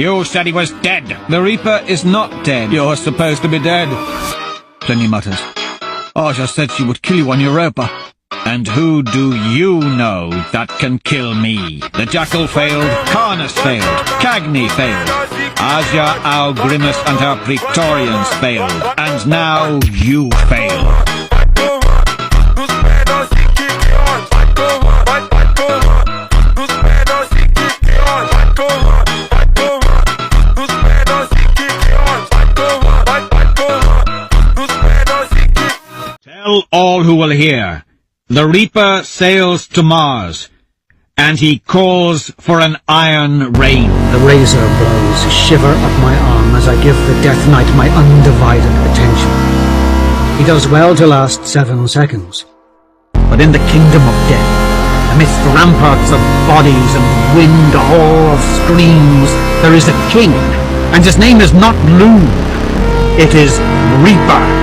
You said he was dead. The Reaper is not dead. You're supposed to be dead. Pliny mutters. Aja said she would kill you on Europa. And who do you know that can kill me? The Jackal failed, Karnas failed, Cagney failed, Aja, Algrimus and her Praetorians failed, and now you fail. Tell all who will hear. The Reaper sails to Mars, and he calls for an iron rain. The razor blows shiver up my arm as I give the Death Knight my undivided attention. He does well to last 7 seconds. But in the kingdom of death, amidst ramparts of bodies and wind hall of screams, there is a king, and his name is not Loon. It is Reaper.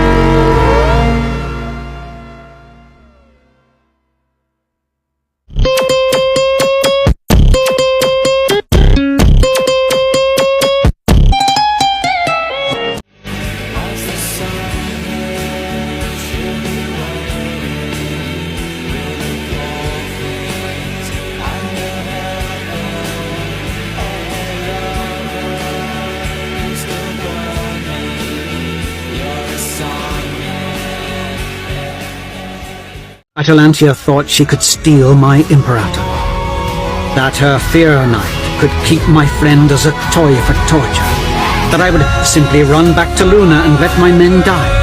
Atalantia thought she could steal my Imperator. That her Fear Knight could keep my friend as a toy for torture. That I would simply run back to Luna and let my men die.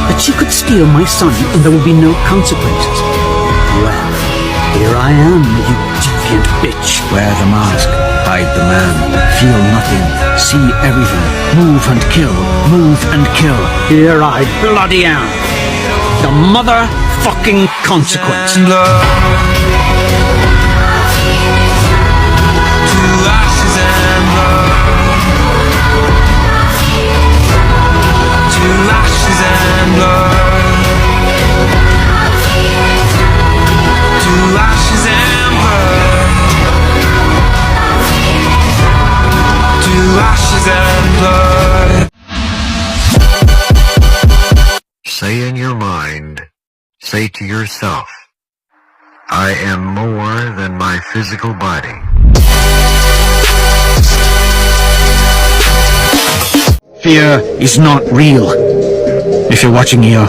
That she could steal my son and there would be no consequences. Well, here I am, you deviant bitch. Wear the mask, hide the man, feel nothing, see everything, move and kill, move and kill. Here I bloody am. The motherfucking consequence. Say in your mind, say to yourself, I am more than my physical body. Fear is not real. If you're watching here,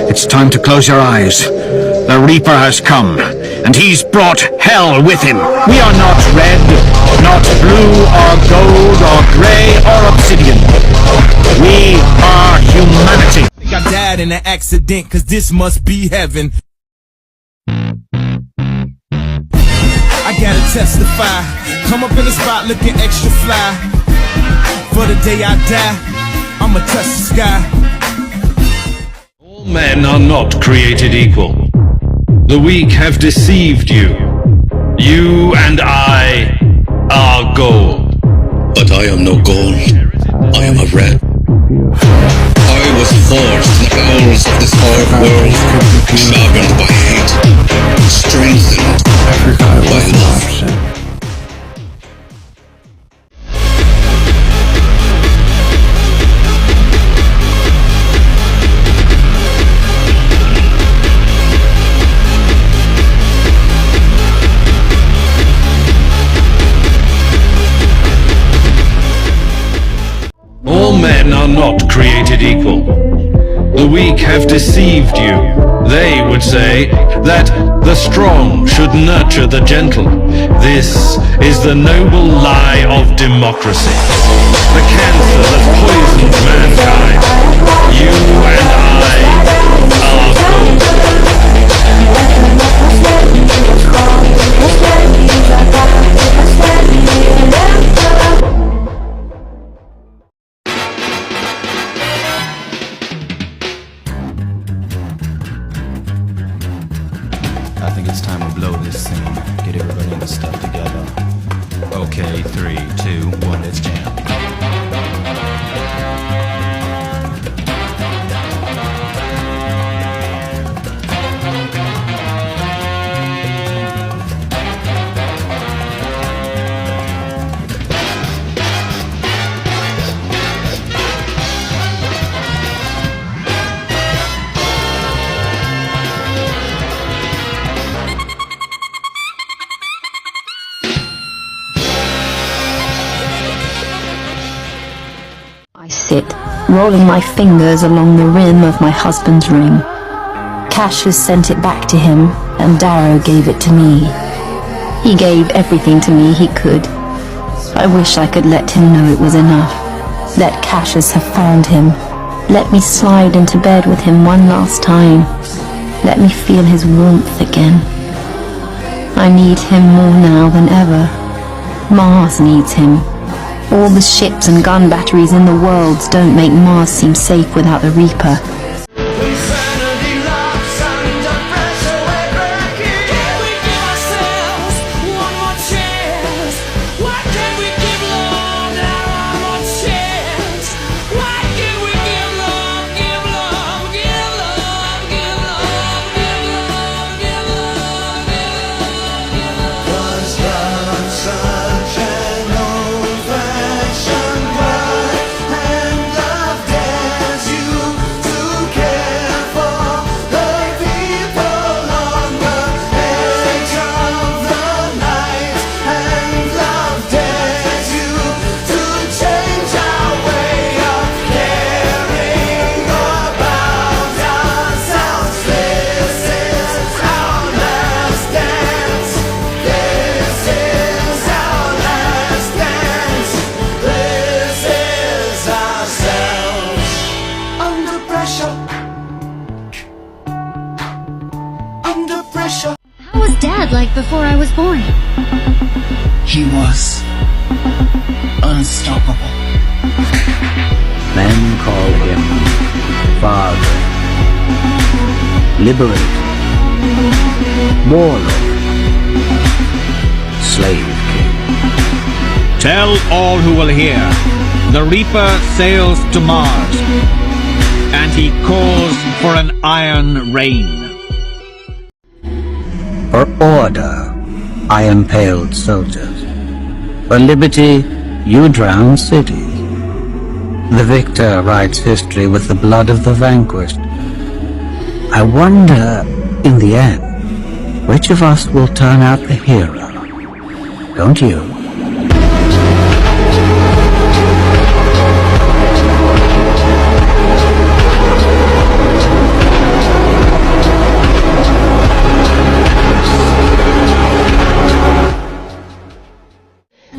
it's time to close your eyes. The Reaper has come, and he's brought hell with him. We are not red, not blue, or gold, or grey, or obsidian. We are humanity. I died in an accident, cause this must be heaven. I gotta testify. Come up in the spot looking extra fly. For the day I die, I'ma touch the sky. All men are not created equal. The weak have deceived you. You and I are gold. But I am no gold. I am a red. I was forged in the bowels of this hard world, sharpened by hate, strengthened by love. All men are not created equal. The weak have deceived you. They would say that the strong should nurture the gentle. This is the noble lie of democracy. The cancer that poisons mankind. You and I are gold. I think it's time to blow this scene. Get everybody in the stuff together. Okay, 3, 2, 1, let's jam. it, rolling my fingers along the rim of my husband's ring. Cassius sent it back to him, and Darrow gave it to me. He gave everything to me he could. I wish I could let him know it was enough. Let Cassius have found him. Let me slide into bed with him one last time. Let me feel his warmth again. I need him more now than ever. Mars needs him. All the ships and gun batteries in the world don't make Mars seem safe without the Reaper. How was Dad like before I was born? He was unstoppable. Men call him Father, Liberator, Warlord, Slave King. Tell all who will hear, the Reaper sails to Mars, and he calls for an iron rain. For order, I impaled soldiers. For liberty, you drown cities. The victor writes history with the blood of the vanquished. I wonder, in the end, which of us will turn out the hero? Don't you?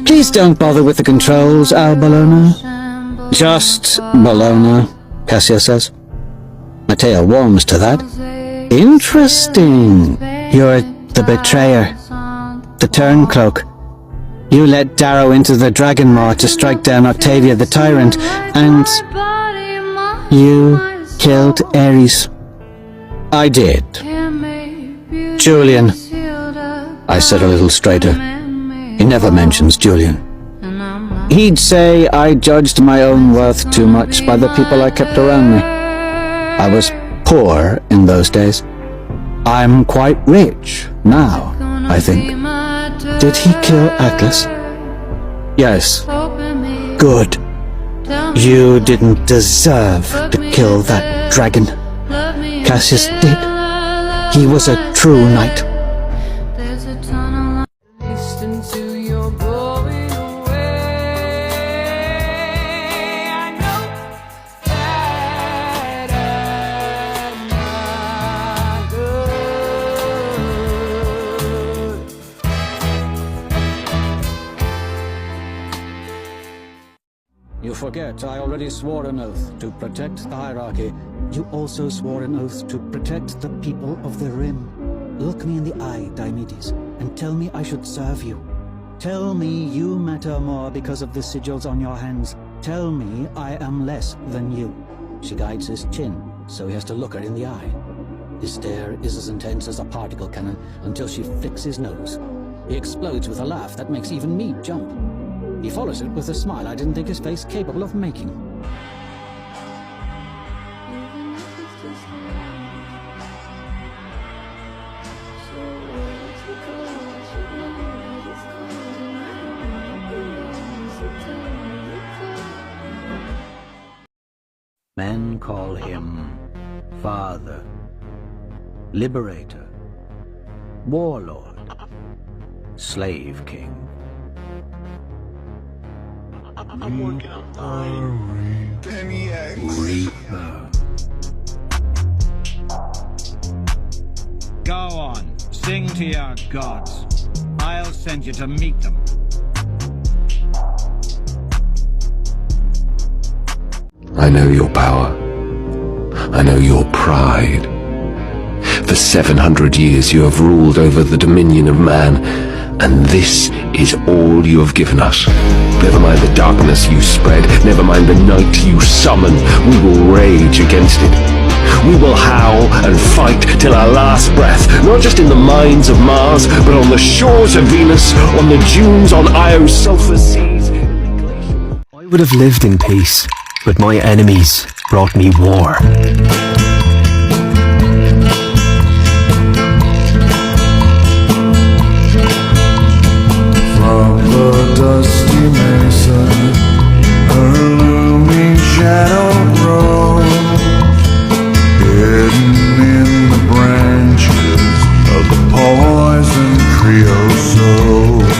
Please don't bother with the controls, Al Bologna. Just Bologna, Cassius says. My tail warms to that. Interesting. You're the betrayer. The turncloak. You led Darrow into the Dragon Maw to strike down Octavia the Tyrant, and you killed Ares. I did. Julian. I said a little straighter. He never mentions Julian. He'd say I judged my own worth too much by the people I kept around me. I was poor in those days. I'm quite rich now, I think. Did he kill Atlas? Yes. Good. You didn't deserve to kill that dragon. Cassius did. He was a true knight. You forget, I already swore an oath to protect the hierarchy. You also swore an oath to protect the people of the Rim. Look me in the eye, Diomedes, and tell me I should serve you. Tell me you matter more because of the sigils on your hands. Tell me I am less than you. She guides his chin, so he has to look her in the eye. His stare is as intense as a particle cannon until she flicks his nose. He explodes with a laugh that makes even me jump. He follows it with a smile I didn't think his face capable of making. Men call him Father, Liberator, Warlord, Slave King. I'm working on mine. Reaper. Go on, sing to your gods. I'll send you to meet them. I know your power. I know your pride. For 700 years you have ruled over the dominion of man, and this is all you have given us. Never mind the darkness you spread, never mind the night you summon, we will rage against it. We will howl and fight till our last breath, not just in the mines of Mars, but on the shores of Venus, on the dunes on Io's sulfur seas. I would have lived in peace, but my enemies brought me war. From the dusty mesa, a looming shadow grows, hidden in the branches of the poison creosote.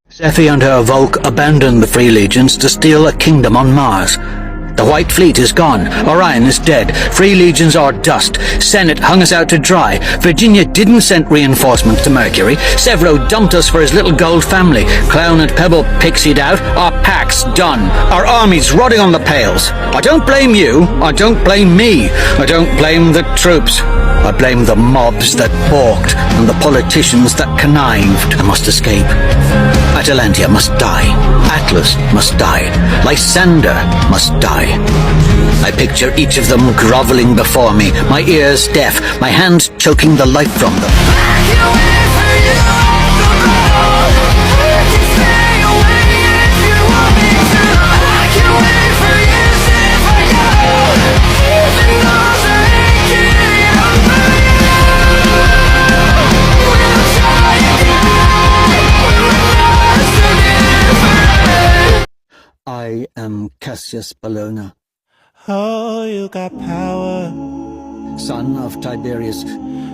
Sephi and her Volk abandoned the Free Legions to steal a kingdom on Mars. The White Fleet is gone. Orion is dead. Free Legions are dust. Senate hung us out to dry. Virginia didn't send reinforcements to Mercury. Severo dumped us for his little gold family. Clown and Pebble pixied out. Our pack's done. Our army's rotting on the pails. I don't blame you. I don't blame me. I don't blame the troops. I blame the mobs that balked and the politicians that connived. I must escape. Atalantia must die. Atlas must die. Lysander must die. I picture each of them groveling before me, my ears deaf, my hands choking the life from them. I am Cassius Bellona. Oh, you got power. Son of Tiberius.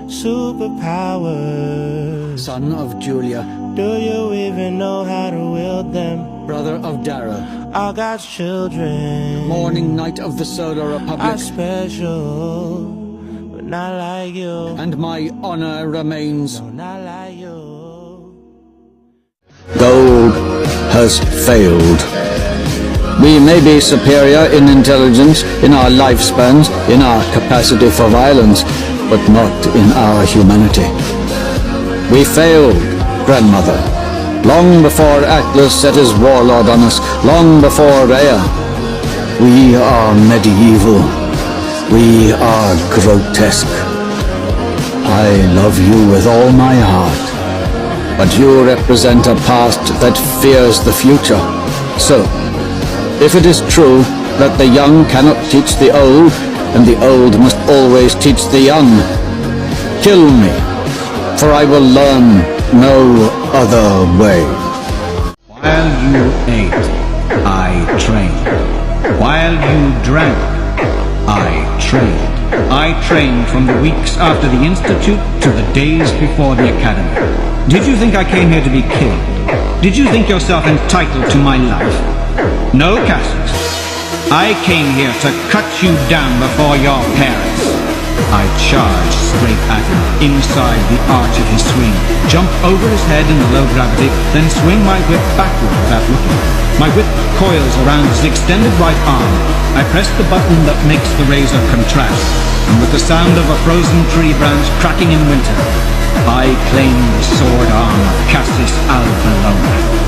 Superpowers. Son of Julia. Do you even know how to wield them? Brother of Darrow. I got children. Morning night of the Solar Republic. I'm special, but not like you. And my honor remains. No, not like you. Gold has failed. We may be superior in intelligence, in our lifespans, in our capacity for violence, but not in our humanity. We failed, grandmother, long before Atlas set his warlord on us, long before Rhea. We are medieval. We are grotesque. I love you with all my heart, but you represent a past that fears the future. So, if it is true that the young cannot teach the old, and the old must always teach the young, kill me, for I will learn no other way. While you ate, I trained. While you drank, I trained. I trained from the weeks after the Institute to the days before the Academy. Did you think I came here to be killed? Did you think yourself entitled to my life? No, Cassius. I came here to cut you down before your parents. I charged straight at him, inside the arch of his swing, jump over his head in the low gravity, then swing my whip backward without looking. My whip coils around his extended right arm. I press the button that makes the razor contract, and with the sound of a frozen tree branch cracking in winter, I claim the sword arm of Cassius Bellona.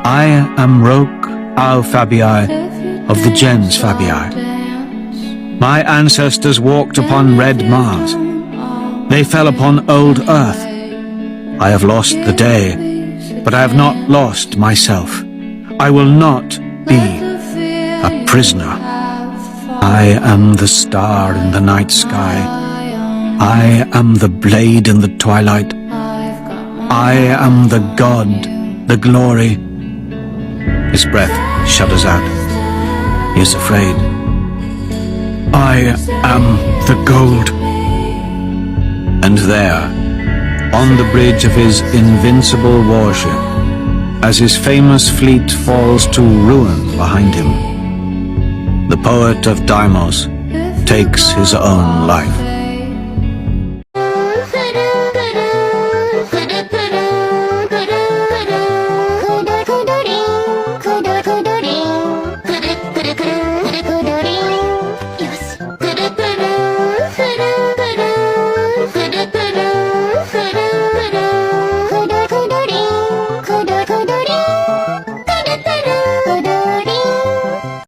I am Roque Au Fabii of the gens Fabii. My ancestors walked upon red Mars. They fell upon old Earth. I have lost the day, but I have not lost myself. I will not be a prisoner. I am the star in the night sky. I am the blade in the twilight. I am the god, the glory. His breath shudders out. He is afraid. I am the gold. And there, on the bridge of his invincible warship, as his famous fleet falls to ruin behind him, the poet of Deimos takes his own life.